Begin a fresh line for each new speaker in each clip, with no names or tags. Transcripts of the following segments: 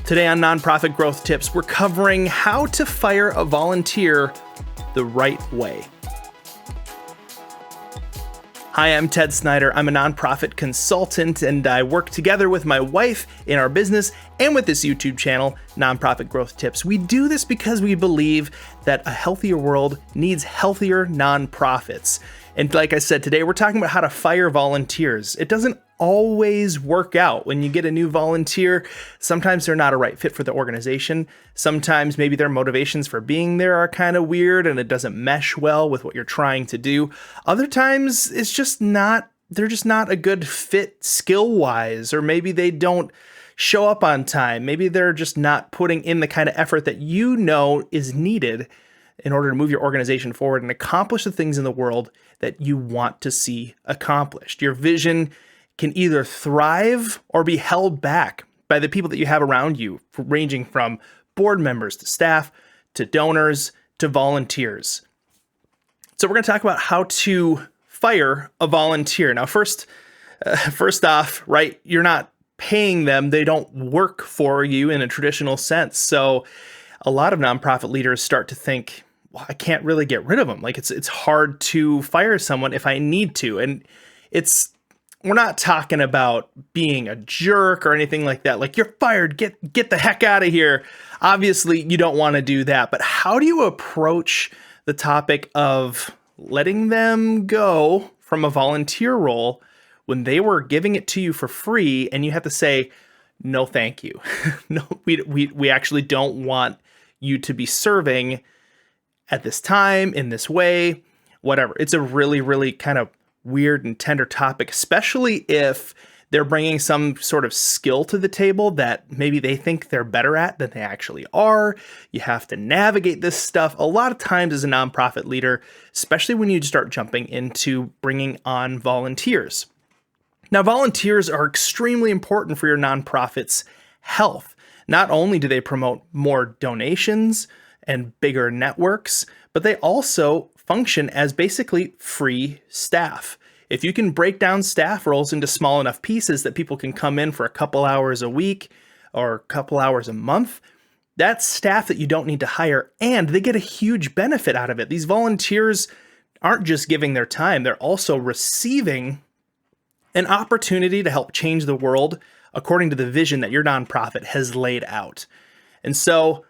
Today on Nonprofit Growth Tips, we're covering how to fire a volunteer the right way. Hi, I'm Ted Snyder. I'm a nonprofit consultant, and I work together with my wife in our business and with this YouTube channel, Nonprofit Growth Tips. We do this because we believe that a healthier world needs healthier nonprofits. And like I said, today we're talking about how to fire volunteers. It doesn't always work out when you get a new volunteer. Sometimes they're not a right fit for the organization. Sometimes maybe their motivations for being there are kind of weird and it doesn't mesh well with what you're trying to do. Other times it's just not, they're just not a good fit skill-wise, or maybe they don't show up on time. Maybe they're just not putting in the kind of effort that you know is needed in order to move your organization forward and accomplish the things in the world that you want to see accomplished. Your vision can either thrive or be held back by the people that you have around you, ranging from board members to staff to donors to volunteers. So we're going to talk about how to fire a volunteer. Now, first off, right, you're not paying them. They don't work for you in a traditional sense. So a lot of nonprofit leaders start to think, well, I can't really get rid of them. Like it's hard to fire someone if I need to. And we're not talking about being a jerk or anything like that. Like, you're fired, get the heck out of here. Obviously, you don't want to do that. But how do you approach the topic of letting them go from a volunteer role when they were giving it to you for free and you have to say, no, thank you. No, we actually don't want you to be serving at this time, in this way, whatever. It's a really, really kind of weird and tender topic, especially if they're bringing some sort of skill to the table that maybe they think they're better at than they actually are. You have to navigate this stuff a lot of times as a nonprofit leader, especially when you start jumping into bringing on volunteers. Now, volunteers are extremely important for your nonprofit's health. Not only do they promote more donations and bigger networks, but they also function as basically free staff. If you can break down staff roles into small enough pieces that people can come in for a couple hours a week or a couple hours a month, that's staff that you don't need to hire, and they get a huge benefit out of it. These volunteers aren't just giving their time, they're also receiving an opportunity to help change the world according to the vision that your nonprofit has laid out. And so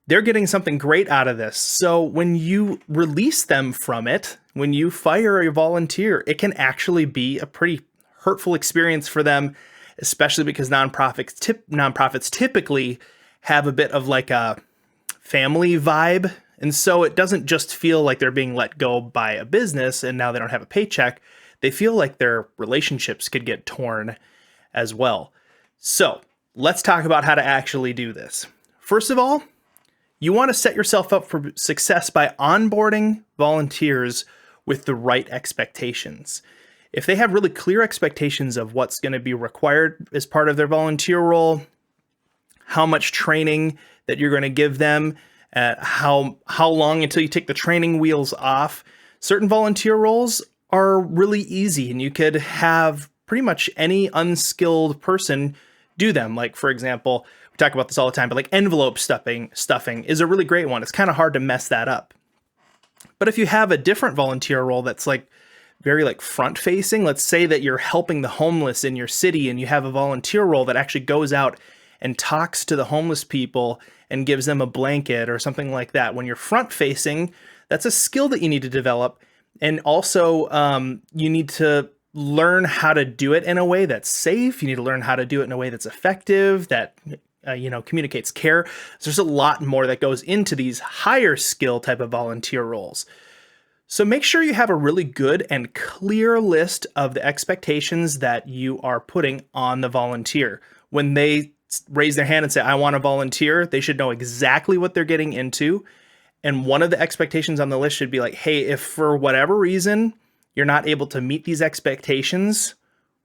they're getting something great out of this. So when you release them from it, when you fire a volunteer, it can actually be a pretty hurtful experience for them, especially because nonprofits typically have a bit of like a family vibe. And so it doesn't just feel like they're being let go by a business and now they don't have a paycheck. They feel like their relationships could get torn as well. So let's talk about how to actually do this. First of all, you want to set yourself up for success by onboarding volunteers with the right expectations. If they have really clear expectations of what's going to be required as part of their volunteer role, how much training that you're going to give them, how long until you take the training wheels off, certain volunteer roles are really easy and you could have pretty much any unskilled person do them. Like, for example, we talk about this all the time, but like envelope stuffing is a really great one. It's kind of hard to mess that up. But if you have a different volunteer role that's like very like front facing, let's say that you're helping the homeless in your city and you have a volunteer role that actually goes out and talks to the homeless people and gives them a blanket or something like that. When you're front facing, that's a skill that you need to develop. And also you need to learn how to do it in a way that's safe. You need to learn how to do it in a way that's effective, that communicates care. So there's a lot more that goes into these higher skill type of volunteer roles. So make sure you have a really good and clear list of the expectations that you are putting on the volunteer. When they raise their hand and say, I want to volunteer, they should know exactly what they're getting into. And one of the expectations on the list should be like, hey, if for whatever reason you're not able to meet these expectations,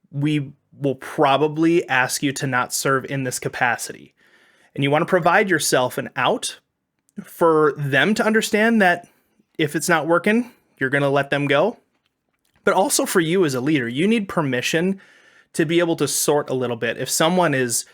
we will probably ask you to not serve in this capacity. And you want to provide yourself an out for them to understand that if it's not working, you're going to let them go. But also for you as a leader, you need permission to be able to sort a little bit. If someone is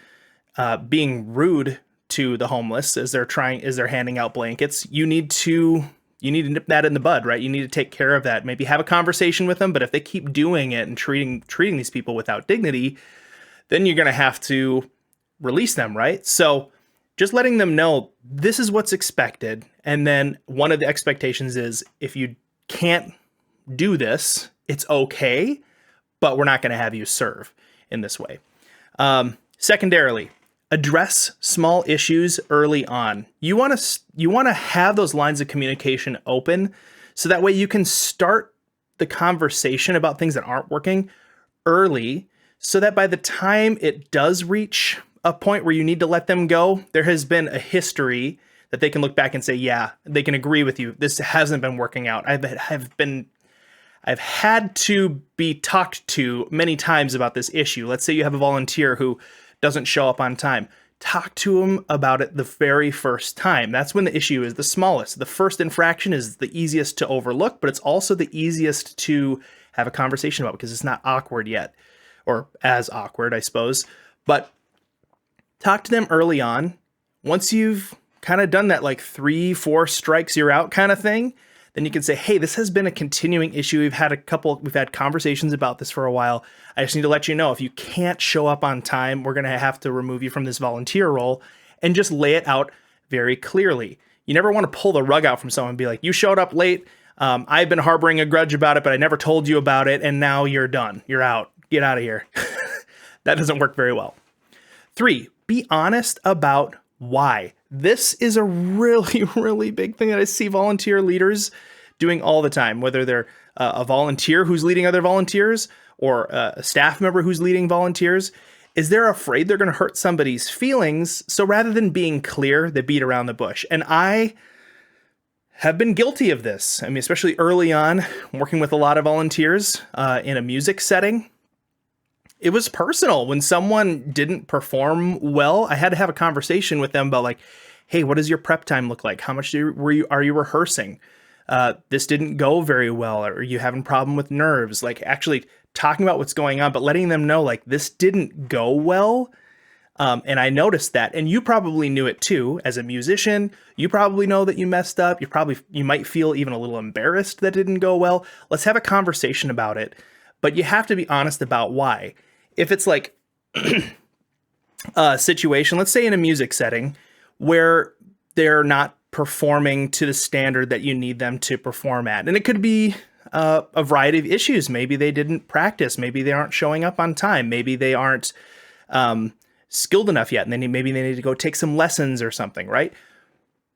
being rude to the homeless as they're handing out blankets, you need to nip that in the bud, right? You need to take care of that. Maybe have a conversation with them, but if they keep doing it and treating these people without dignity, then you're going to have to release them, right? So just letting them know this is what's expected. And then one of the expectations is if you can't do this, it's okay, but we're not going to have you serve in this way. Secondarily, address small issues early on. You want to have those lines of communication open so that way you can start the conversation about things that aren't working early, so that by the time it does reach a point where you need to let them go, there has been a history that they can look back and say, yeah, they can agree with you. This hasn't been working out. I've had to be talked to many times about this issue. Let's say you have a volunteer who doesn't show up on time. Talk to them about it the very first time. That's when the issue is the smallest. The first infraction is the easiest to overlook, but it's also the easiest to have a conversation about because it's not awkward yet, or as awkward, I suppose. But talk to them early on. Once you've kind of done that, like 3-4 strikes, you're out kind of thing, then you can say, hey, this has been a continuing issue. We've had conversations about this for a while. I just need to let you know, if you can't show up on time, we're going to have to remove you from this volunteer role, and just lay it out very clearly. You never want to pull the rug out from someone and be like, you showed up late. I've been harboring a grudge about it, but I never told you about it. And now you're done. You're out. Get out of here. That doesn't work very well. 3, be honest about why. This is a really, really big thing that I see volunteer leaders doing all the time, whether they're a volunteer who's leading other volunteers or a staff member who's leading volunteers, is they're afraid they're going to hurt somebody's feelings. So rather than being clear, they beat around the bush. And I have been guilty of this. I mean, especially early on, working with a lot of volunteers in a music setting. It was personal. When someone didn't perform well, I had to have a conversation with them about like, hey, what does your prep time look like? How much are you rehearsing? This didn't go very well. Or are you having a problem with nerves? Like actually talking about what's going on, but letting them know like this didn't go well. And I noticed that, and you probably knew it too. As a musician, you probably know that you messed up. You might feel even a little embarrassed that it didn't go well. Let's have a conversation about it, but you have to be honest about why. If it's like a situation, let's say in a music setting where they're not performing to the standard that you need them to perform at, and it could be a variety of issues. Maybe they didn't practice. Maybe they aren't showing up on time. Maybe they aren't skilled enough yet, and then maybe they need to go take some lessons or something, right?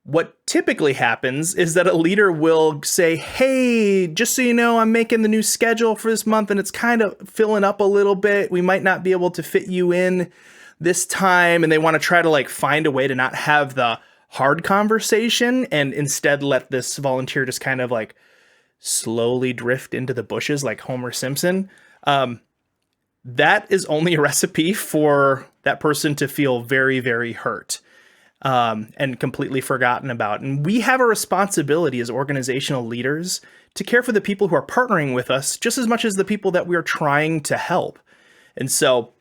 What typically happens is that a leader will say, hey, just so you know, I'm making the new schedule for this month and it's kind of filling up a little bit. We might not be able to fit you in this time. And they want to try to like find a way to not have the hard conversation and instead let this volunteer just kind of like slowly drift into the bushes like Homer Simpson. That is only a recipe for that person to feel very, very hurt. And completely forgotten about. And we have a responsibility as organizational leaders to care for the people who are partnering with us just as much as the people that we are trying to help. And so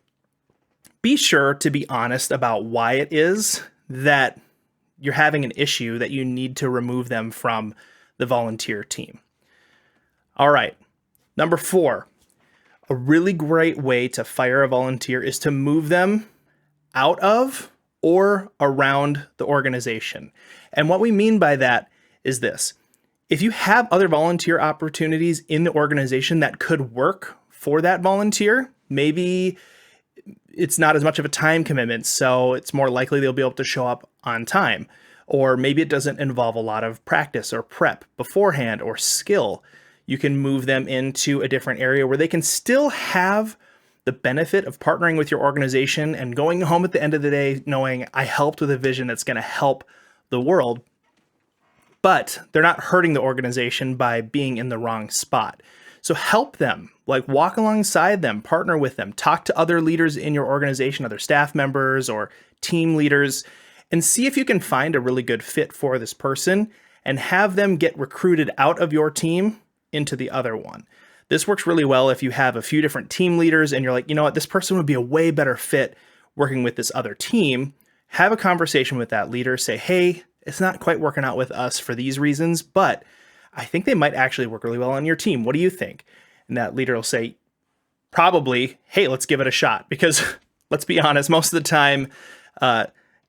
be sure to be honest about why it is that you're having an issue that you need to remove them from the volunteer team. All right. Number 4, a really great way to fire a volunteer is to move them out of or around the organization. And what we mean by that is this. If you have other volunteer opportunities in the organization that could work for that volunteer, maybe it's not as much of a time commitment, so it's more likely they'll be able to show up on time. Or maybe it doesn't involve a lot of practice or prep beforehand or skill. You can move them into a different area where they can still have the benefit of partnering with your organization and going home at the end of the day knowing I helped with a vision that's going to help the world, but they're not hurting the organization by being in the wrong spot. So help them, like walk alongside them, partner with them, talk to other leaders in your organization, other staff members or team leaders, and see if you can find a really good fit for this person and have them get recruited out of your team into the other one. This works really well if you have a few different team leaders and you're like, you know what, this person would be a way better fit working with this other team, have a conversation with that leader, say, hey, it's not quite working out with us for these reasons, but I think they might actually work really well on your team. What do you think? And that leader will say, probably, hey, let's give it a shot. Because let's be honest, most of the time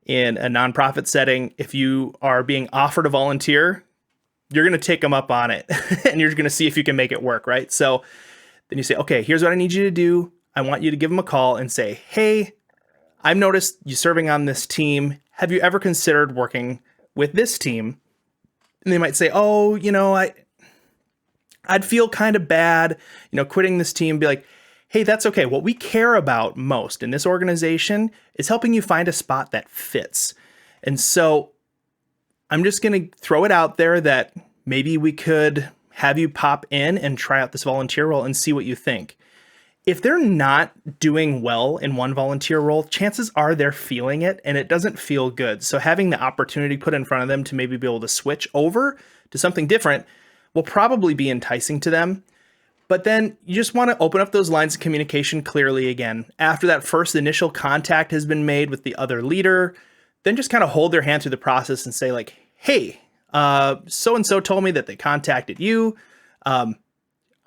in a nonprofit setting, if you are being offered a volunteer, you're going to take them up on it and you're going to see if you can make it work, right? So then you say, okay, here's what I need you to do. I want you to give them a call and say, hey, I've noticed you serving on this team. Have you ever considered working with this team? And they might say, oh, I'd feel kind of bad, quitting this team. Be like, hey, that's okay. What we care about most in this organization is helping you find a spot that fits. And so I'm just going to throw it out there that maybe we could have you pop in and try out this volunteer role and see what you think. If they're not doing well in one volunteer role, chances are they're feeling it and it doesn't feel good. So having the opportunity put in front of them to maybe be able to switch over to something different will probably be enticing to them. But then you just want to open up those lines of communication clearly again. After that first initial contact has been made with the other leader, then just kind of hold their hand through the process and say like, hey, so-and-so told me that they contacted you.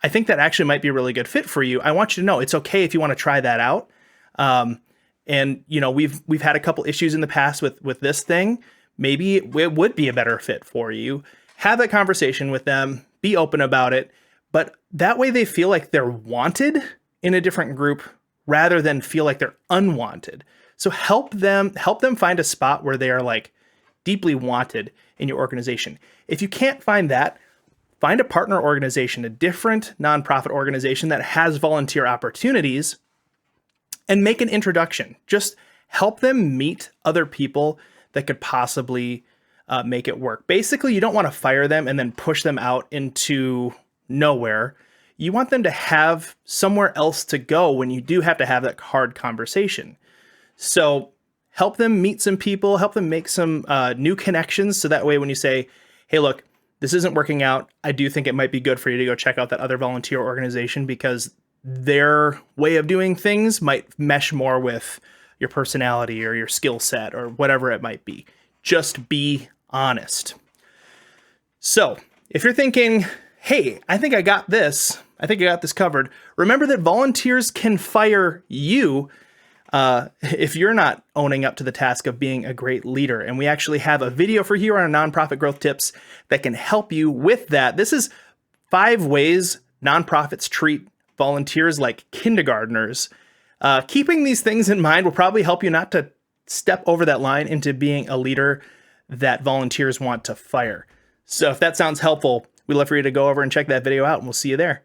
I think that actually might be a really good fit for you. I want you to know it's okay if you want to try that out. And we've had a couple issues in the past with this thing. Maybe it would be a better fit for you. Have that conversation with them, be open about it, but that way they feel like they're wanted in a different group rather than feel like they're unwanted. So help them find a spot where they are like deeply wanted in your organization. If you can't find that, find a partner organization, a different nonprofit organization that has volunteer opportunities, and make an introduction. Just help them meet other people that could possibly make it work. Basically, you don't want to fire them and then push them out into nowhere. You want them to have somewhere else to go when you do have to have that hard conversation. So help them meet some people, help them make some new connections. So that way, when you say, hey, look, this isn't working out, I do think it might be good for you to go check out that other volunteer organization because their way of doing things might mesh more with your personality or your skill set or whatever it might be. Just be honest. So if you're thinking, hey, I think I got this covered, remember that volunteers can fire you if you're not owning up to the task of being a great leader. And we actually have a video for you on our nonprofit growth tips that can help you with that. This is 5 ways nonprofits treat volunteers like kindergartners. Keeping these things in mind will probably help you not to step over that line into being a leader that volunteers want to fire. So if that sounds helpful, we'd love for you to go over and check that video out, and we'll see you there.